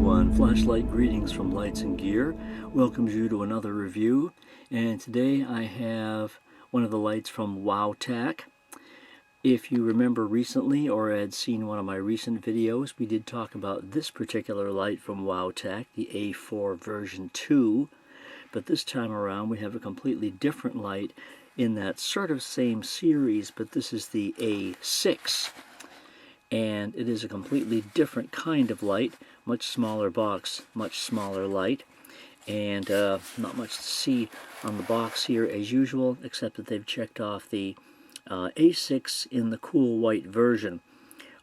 everyone, Flashlight Greetings from Lights and Gear welcomes you to another review, and today I have one of the lights from WOWTAC. If you remember recently or had seen one of my recent videos, we did talk about this particular light from WOWTAC, the A4 version 2, but this time around we have a completely different light in that sort of same series, but this is the A6. And it is a completely different kind of light, much smaller box, much smaller light, and not much to see on the box here as usual, except that they've checked off the A6 in the cool white version.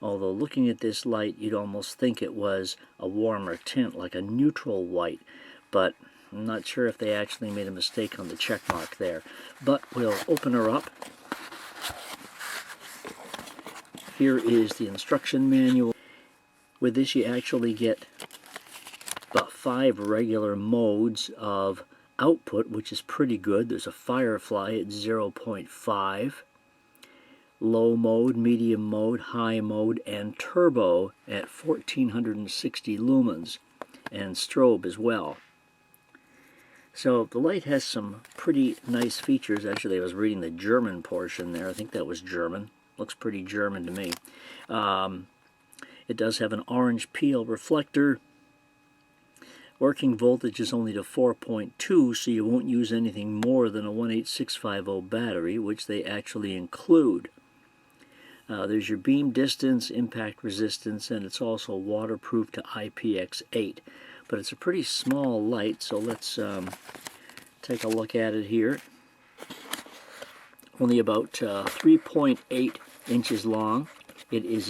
Although looking at this light, you'd almost think it was a warmer tint, like a neutral white, but I'm not sure if they actually made a mistake on the check mark there. But we'll open her up. Here is the instruction manual. With this you actually get about 5 regular modes of output, which is pretty good. There's a firefly at 0.5, low mode, medium mode, high mode, and turbo at 1460 lumens, and strobe as well. So the light has some pretty nice features. Actually, I was reading the German portion there. I think that was German. Looks pretty German to me. It does have an orange peel reflector. Working voltage is only to 4.2, so you won't use anything more than a 18650 battery, which they actually include. There's your beam distance, impact resistance, and it's also waterproof to IPX8. But it's a pretty small light, so let's take a look at it here. Only about 3.8 inches long. It is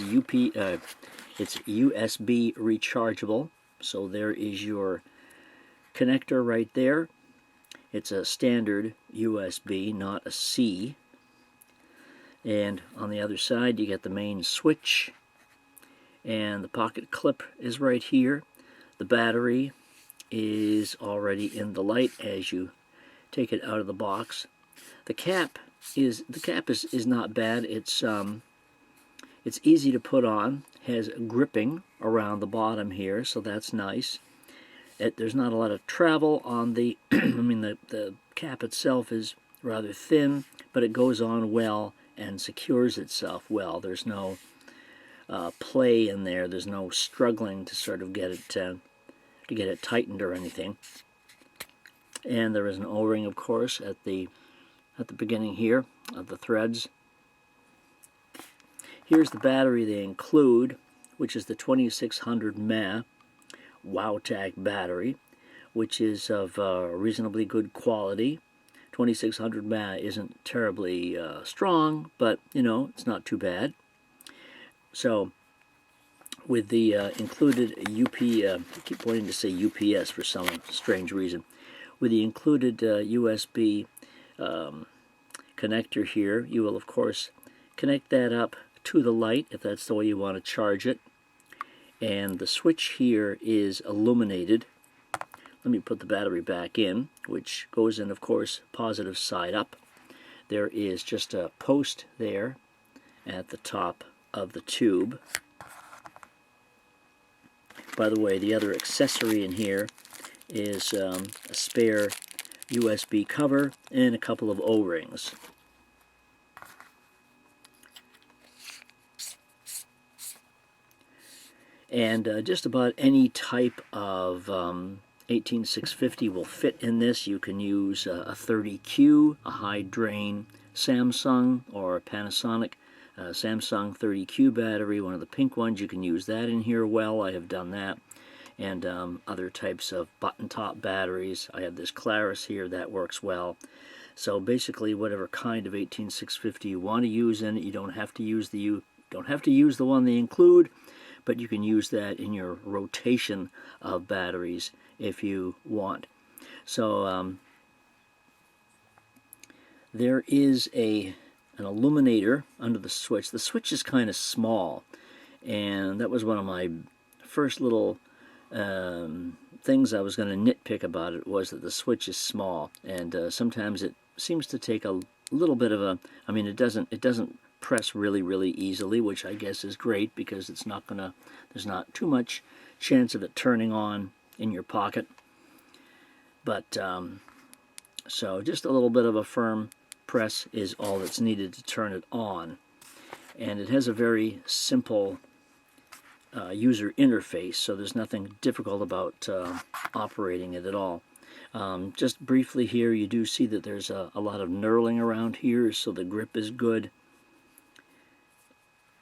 it's USB rechargeable, so there is your connector right there. It's a standard USB, not a C. And on the other side you get the main switch, and the pocket clip is right here. The battery is already in the light as you take it out of the box. The cap is not bad. It's easy to put on, has gripping around the bottom here, so that's nice. There's not a lot of travel on the I mean the cap itself is rather thin, but it goes on well and secures itself well. There's no play in there. There's no struggling to sort of get it tightened or anything. And there is an O-ring, of course, at the beginning here of the threads. Here's the battery they include, which is the 2600 mAh WOWTAC battery, which is of reasonably good quality. 2600 mAh isn't terribly strong, but you know, it's not too bad. So with the included I keep wanting to say UPS for some strange reason. With the included USB connector here, you will of course connect that up to the light if that's the way you want to charge it. And the switch here is illuminated. Let me put the battery back in, which goes in, of course, positive side up. There is just a post there at the top of the tube. By the way, the other accessory in here is a spare USB cover and a couple of O-rings. And just about any type of 18650 will fit in this. You can use a 30Q, a high drain Samsung or Panasonic Samsung 30Q battery, one of the pink ones. You can use that in here well. I have done that. And other types of button top batteries. I have this Claris here that works well. So basically, whatever kind of 18650 you want to use in it, you don't have to use the one they include, but you can use that in your rotation of batteries if you want. So there is an illuminator under the switch. The switch is kind of small, and that was one of my first little things I was going to nitpick about it, was that the switch is small, and sometimes it seems to take a little bit of a, I mean, it doesn't press really easily, which I guess is great because it's not gonna, there's not too much chance of it turning on in your pocket. But so just a little bit of a firm press is all that's needed to turn it on. And it has a very simple user interface, so there's nothing difficult about operating it at all. Just briefly here, you do see that there's a lot of knurling around here, so the grip is good.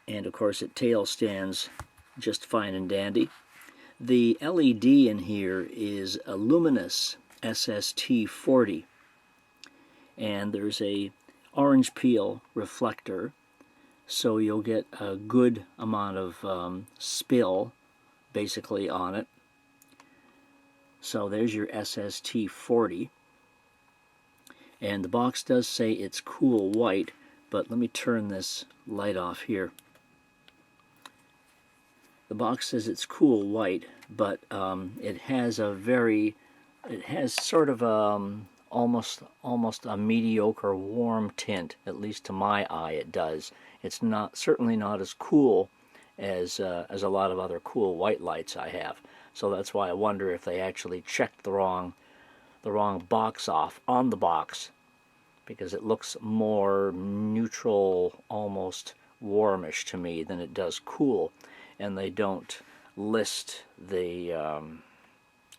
And of course it tail stands just fine and dandy. The LED in here is a Luminus SST40, and there's a orange peel reflector, so you'll get a good amount of spill basically on it. So there's your SST40, and the box does say it's cool white, but let me turn this light off here. The box says it's cool white, but it has sort of almost a mediocre warm tint, at least to my eye it does. It's certainly not as cool as a lot of other cool white lights I have. So that's why I wonder if they actually checked the wrong box off on the box, because it looks more neutral, almost warmish to me than it does cool. And they don't list the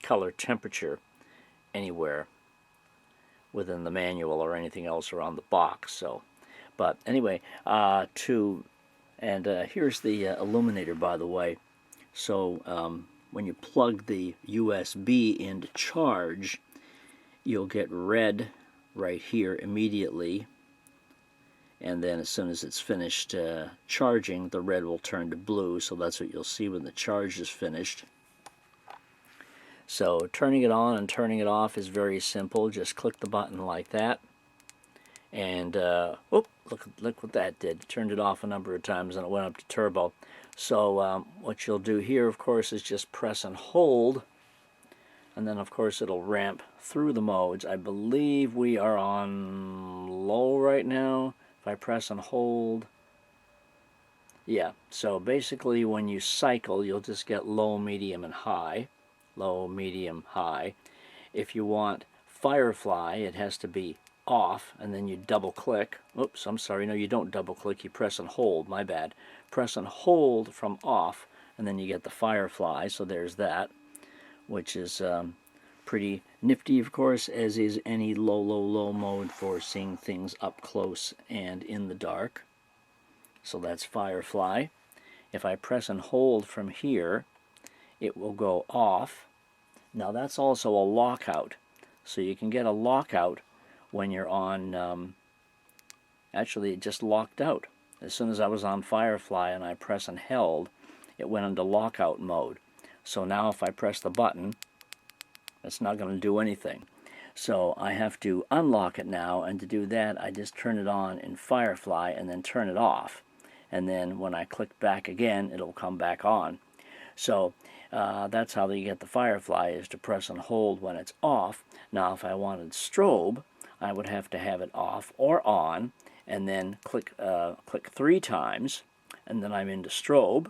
color temperature anywhere within the manual or anything else around the box. So, but anyway, here's the illuminator, by the way. So when you plug the USB in to charge, you'll get red right here immediately. And then as soon as it's finished charging, the red will turn to blue, so that's what you'll see when the charge is finished. So turning it on and turning it off is very simple. Just click the button like that, and look what that did. It turned it off a number of times and it went up to turbo. So what you'll do here, of course, is just press and hold, and then of course it'll ramp through the modes. I believe we are on low right now. If I press and hold, yeah, so basically when you cycle, you'll just get low, medium, and high. Low, medium, high. If you want Firefly, it has to be off, and then you double click. Oops, I'm sorry, no, you don't double click, you press and hold, my bad. Press and hold from off, and then you get the Firefly, so there's that, which is pretty nifty, of course, as is any low mode for seeing things up close and in the dark. So that's Firefly. If I press and hold from here, it will go off. Now that's also a lockout. So you can get a lockout when you're on, actually it just locked out. As soon as I was on Firefly and I press and held, it went into lockout mode. So now if I press the button, it's not going to do anything. So I have to unlock it now, and to do that I just turn it on in Firefly and then turn it off. And then when I click back again, it'll come back on. So that's how you get the Firefly, is to press and hold when it's off. Now if I wanted strobe, I would have to have it off or on, and then click 3 times, and then I'm into strobe.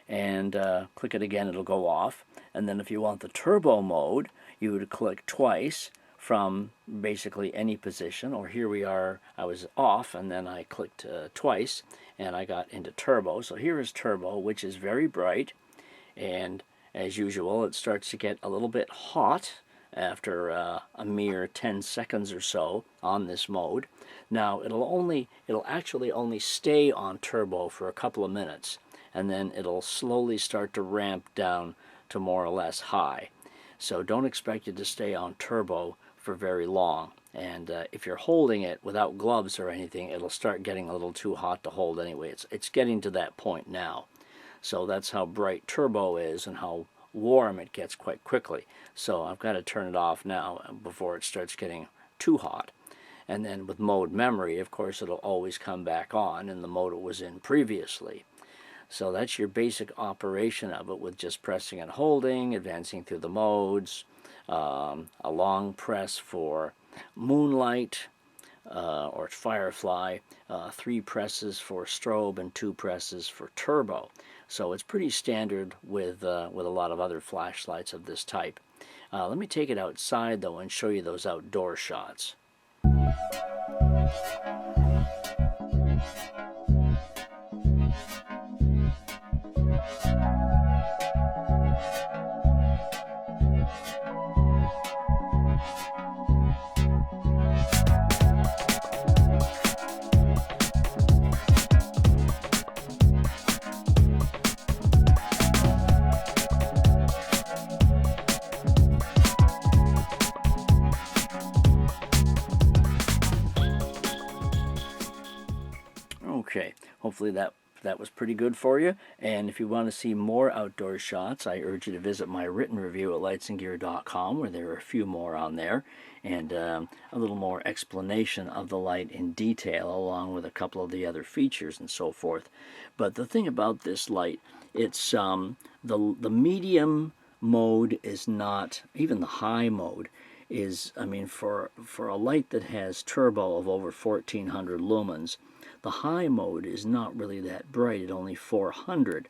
And click it again, it'll go off. And then if you want the turbo mode, you would click twice from basically any position, or here we are, I was off and then I clicked twice and I got into turbo. So here is turbo, which is very bright, and as usual it starts to get a little bit hot after a mere 10 seconds or so on this mode. Now it'll actually only stay on turbo for a couple of minutes, and then it'll slowly start to ramp down to more or less high. So don't expect it to stay on turbo for very long. And if you're holding it without gloves or anything, it'll start getting a little too hot to hold anyway. It's getting to that point now. So that's how bright turbo is and how warm it gets quite quickly. So I've got to turn it off now before it starts getting too hot. And then with mode memory, of course, it'll always come back on in the mode it was in previously. So that's your basic operation of it, with just pressing and holding, advancing through the modes, a long press for moonlight, or Firefly, 3 presses for strobe and 2 presses for turbo. So it's pretty standard with a lot of other flashlights of this type. Let me take it outside though and show you those outdoor shots. Okay, hopefully that was pretty good for you. And if you want to see more outdoor shots, I urge you to visit my written review at lightsandgear.com, where there are a few more on there, and a little more explanation of the light in detail, along with a couple of the other features and so forth. But the thing about this light, it's the medium mode is not, even the high mode is, I mean, for a light that has turbo of over 1400 lumens, the high mode is not really that bright at only 400.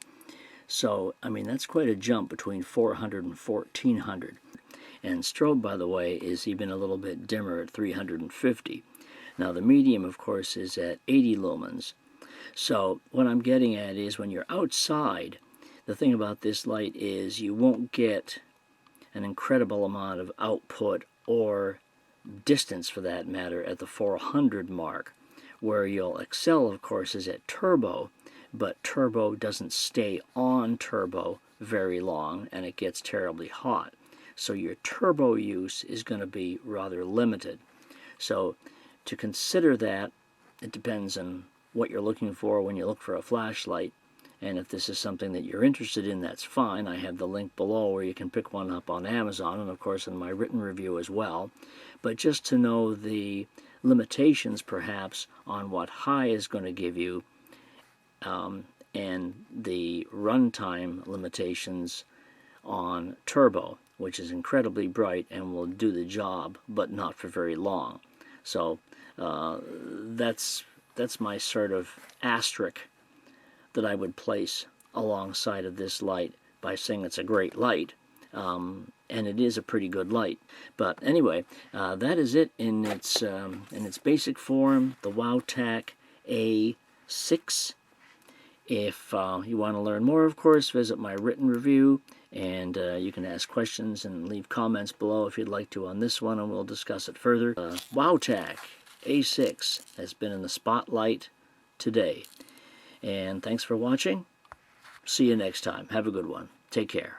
So, I mean, that's quite a jump between 400 and 1400. And strobe, by the way, is even a little bit dimmer at 350. Now, the medium, of course, is at 80 lumens. So, what I'm getting at is when you're outside, the thing about this light is you won't get an incredible amount of output or distance, for that matter, at the 400 mark. Where you'll excel, of course, is at turbo, but turbo doesn't stay on turbo very long, and it gets terribly hot. So your turbo use is going to be rather limited. So to consider that, it depends on what you're looking for when you look for a flashlight. And if this is something that you're interested in, that's fine. I have the link below where you can pick one up on Amazon, and of course in my written review as well. But just to know the limitations perhaps on what high is going to give you, and the runtime limitations on turbo, which is incredibly bright and will do the job, but not for very long. So that's my sort of asterisk that I would place alongside of this light by saying it's a great light. And it is a pretty good light. But anyway, that is it in its basic form, the WOWTAC A6. If you want to learn more, of course, visit my written review, and you can ask questions and leave comments below if you'd like to on this one, and we'll discuss it further. WOWTAC A6 has been in the spotlight today. And thanks for watching. See you next time. Have a good one. Take care.